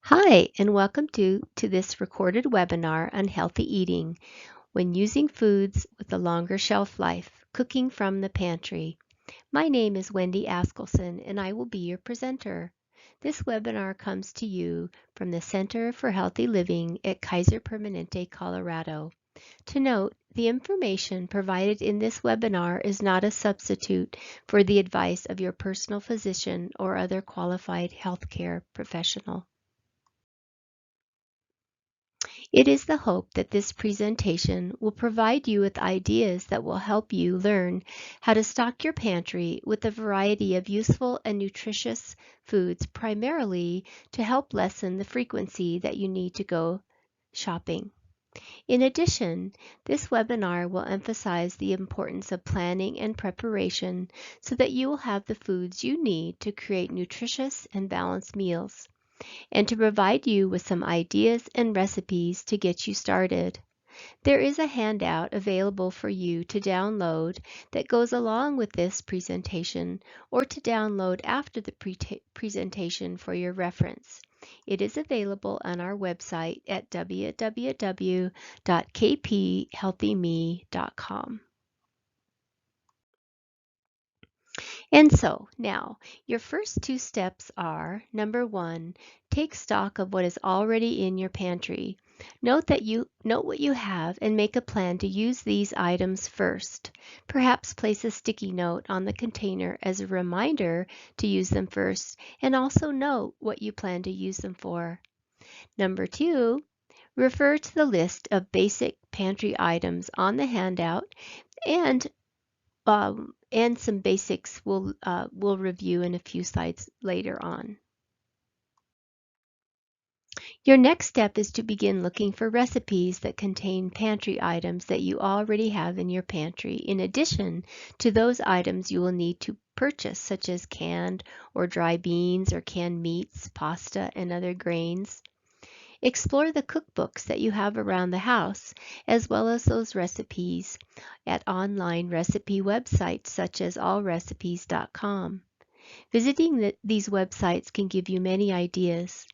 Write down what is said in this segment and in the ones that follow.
Hi, and welcome to this recorded webinar on healthy eating when using foods with a longer shelf life, cooking from the pantry. My name is Wendy Askelson, and I will be your presenter. This webinar comes to you from the Center for Healthy Living at Kaiser Permanente, Colorado. To note, the information provided in this webinar is not a substitute for the advice of your personal physician or other qualified healthcare professional. It is the hope that this presentation will provide you with ideas that will help you learn how to stock your pantry with a variety of useful and nutritious foods, primarily to help lessen the frequency that you need to go shopping. In addition, this webinar will emphasize the importance of planning and preparation so that you will have the foods you need to create nutritious and balanced meals, and to provide you with some ideas and recipes to get you started. There is a handout available for you to download that goes along with this presentation, or to download after the presentation for your reference. It is available on our website at www.kphealthyme.com. And so now, your first two steps are, number one, take stock of what is already in your pantry. Note what you have and make a plan to use these items first. Perhaps place a sticky note on the container as a reminder to use them first, and also note what you plan to use them for. Number two, refer to the list of basic pantry items on the handout, and some basics we'll review in a few slides later on. Your next step is to begin looking for recipes that contain pantry items that you already have in your pantry, in addition to those items you will need to purchase, such as canned or dry beans or canned meats, pasta, and other grains. Explore the cookbooks that you have around the house, as well as those recipes at online recipe websites such as allrecipes.com. Visiting these websites can give you many ideas.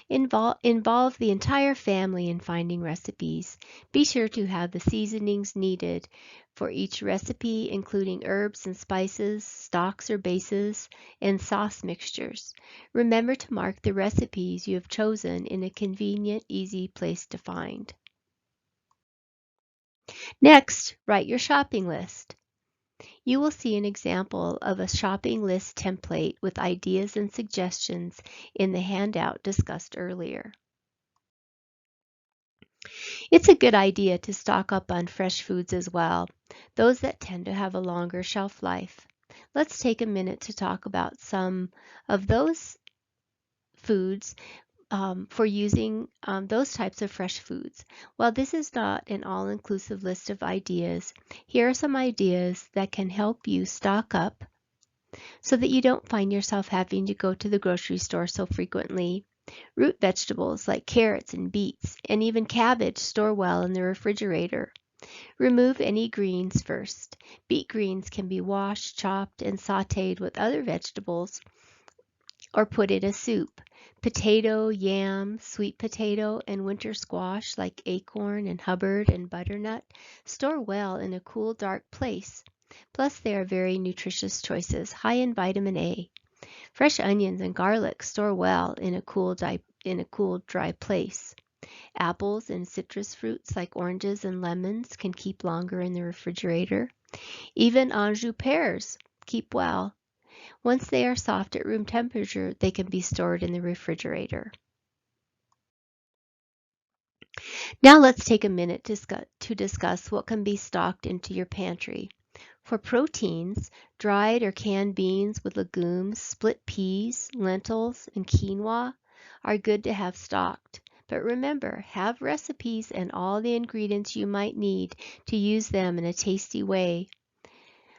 Involve the entire family in finding recipes. Be sure to have the seasonings needed for each recipe, including herbs and spices, stocks or bases, and sauce mixtures. Remember to mark the recipes you have chosen in a convenient, easy place to find. Next, write your shopping list. You will see an example of a shopping list template with ideas and suggestions in the handout discussed earlier. It's a good idea to stock up on fresh foods as well, those that tend to have a longer shelf life. Let's take a minute to talk about some of those foods for using those types of fresh foods. While this is not an all-inclusive list of ideas, here are some ideas that can help you stock up so that you don't find yourself having to go to the grocery store so frequently. Root vegetables like carrots and beets, and even cabbage, store well in the refrigerator. Remove any greens first. Beet greens can be washed, chopped, and sauteed with other vegetables or put in a soup. Potato, yam, sweet potato, and winter squash like acorn and Hubbard and butternut store well in a cool, dark place. Plus, they are very nutritious choices, high in vitamin A. Fresh onions and garlic store well in a cool, dry place. Apples and citrus fruits like oranges and lemons can keep longer in the refrigerator. Even Anjou pears keep well. Once they are soft at room temperature, they can be stored in the refrigerator. Now let's take a minute to discuss what can be stocked into your pantry. For proteins, dried or canned beans with legumes, split peas, lentils, and quinoa are good to have stocked. But remember, have recipes and all the ingredients you might need to use them in a tasty way.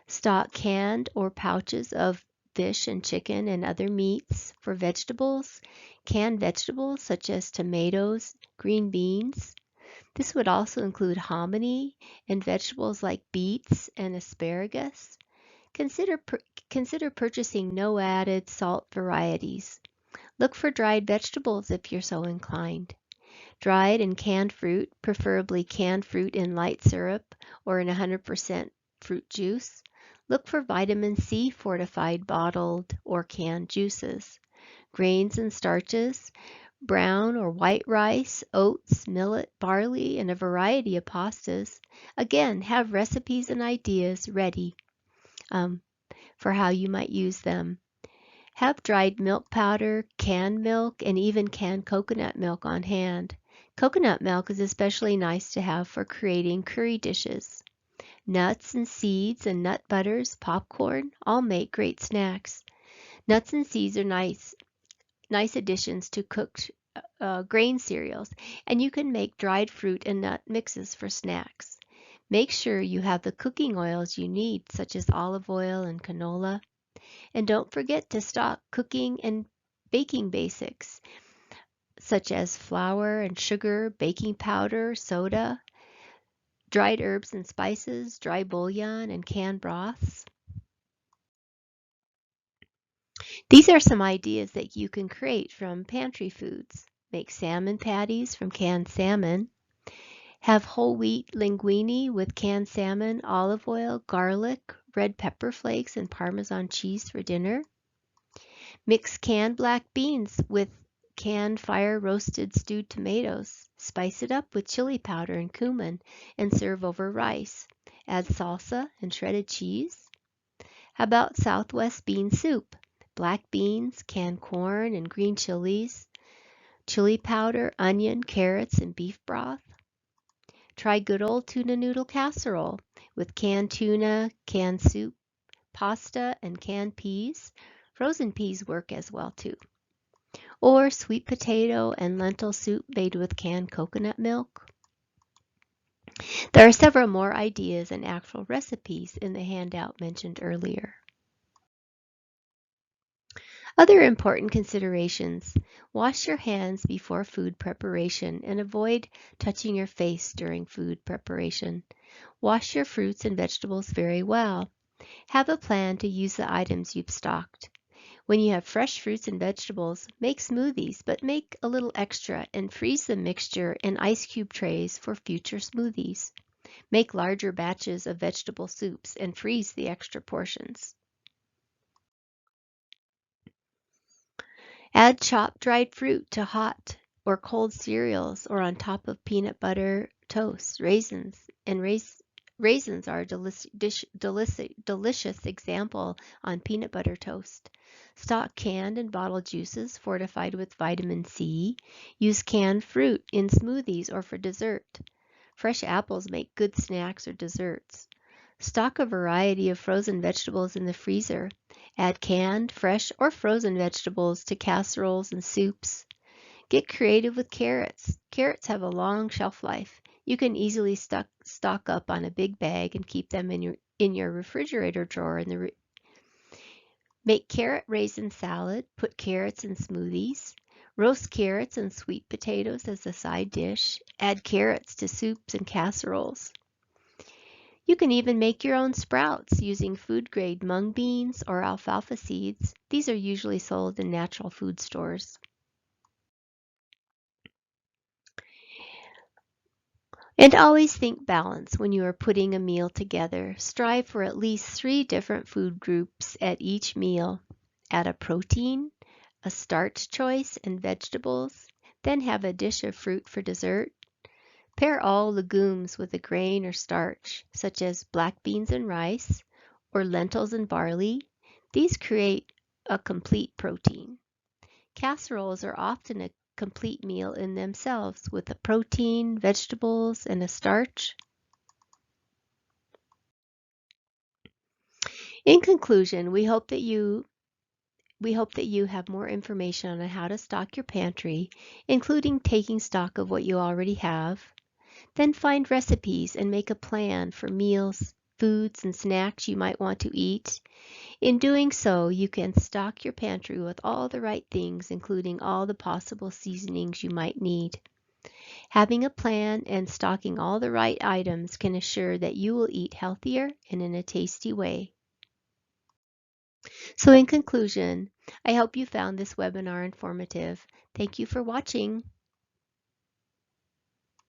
Stock canned or pouches of fish and chicken and other meats. For vegetables, canned vegetables such as tomatoes, green beans. This would also include hominy and vegetables like beets and asparagus. Consider purchasing no added salt varieties. Look for dried vegetables if you're so inclined. Dried and canned fruit, preferably canned fruit in light syrup or in 100% fruit juice. Look for vitamin C fortified bottled or canned juices. Grains and starches, brown or white rice, oats, millet, barley, and a variety of pastas. Again, have recipes and ideas ready for how you might use them. Have dried milk powder, canned milk, and even canned coconut milk on hand. Coconut milk is especially nice to have for creating curry dishes. Nuts and seeds and nut butters, popcorn, all make great snacks. Nuts and seeds are nice additions to cooked grain cereals, and you can make dried fruit and nut mixes for snacks. Make sure you have the cooking oils you need, such as olive oil and canola. And don't forget to stock cooking and baking basics, such as flour and sugar, baking powder, soda, dried herbs and spices, dry bouillon, and canned broths. These are some ideas that you can create from pantry foods. Make salmon patties from canned salmon. Have whole wheat linguine with canned salmon, olive oil, garlic, red pepper flakes, and Parmesan cheese for dinner. Mix canned black beans with canned fire roasted stewed tomatoes. Spice it up with chili powder and cumin and serve over rice. Add salsa and shredded cheese. How about Southwest bean soup? Black beans, canned corn, and green chilies, chili powder, onion, carrots, and beef broth. Try good old tuna noodle casserole with canned tuna, canned soup, pasta, and canned peas. Frozen peas work as well too. Or sweet potato and lentil soup made with canned coconut milk. There are several more ideas and actual recipes in the handout mentioned earlier. Other important considerations. Wash your hands before food preparation and avoid touching your face during food preparation. Wash your fruits and vegetables very well. Have a plan to use the items you've stocked. When you have fresh fruits and vegetables, make smoothies, but make a little extra and freeze the mixture in ice cube trays for future smoothies. Make larger batches of vegetable soups and freeze the extra portions. Add chopped dried fruit to hot or cold cereals or on top of peanut butter toast. Raisins are a delicious example on peanut butter toast. Stock canned and bottled juices fortified with vitamin C. Use canned fruit in smoothies or for dessert. Fresh apples make good snacks or desserts. Stock a variety of frozen vegetables in the freezer. Add canned, fresh, or frozen vegetables to casseroles and soups. Get creative with carrots. Carrots have a long shelf life. You can easily stock up on a big bag and keep them in your refrigerator drawer. Make carrot raisin salad. Put carrots in smoothies. Roast carrots and sweet potatoes as a side dish. Add carrots to soups and casseroles. You can even make your own sprouts using food-grade mung beans or alfalfa seeds. These are usually sold in natural food stores. And always think balance when you are putting a meal together. Strive for at least 3 different food groups at each meal. Add a protein, a starch choice, and vegetables. Then have a dish of fruit for dessert. Pair all legumes with a grain or starch, such as black beans and rice, or lentils and barley. These create a complete protein. Casseroles are often a complete meal in themselves with a protein, vegetables, and a starch. In conclusion, we hope that you have more information on how to stock your pantry, including taking stock of what you already have. Then find recipes and make a plan for meals, foods, and snacks you might want to eat. In doing so, you can stock your pantry with all the right things, including all the possible seasonings you might need. Having a plan and stocking all the right items can assure that you will eat healthier and in a tasty way. So in conclusion, I hope you found this webinar informative. Thank you for watching.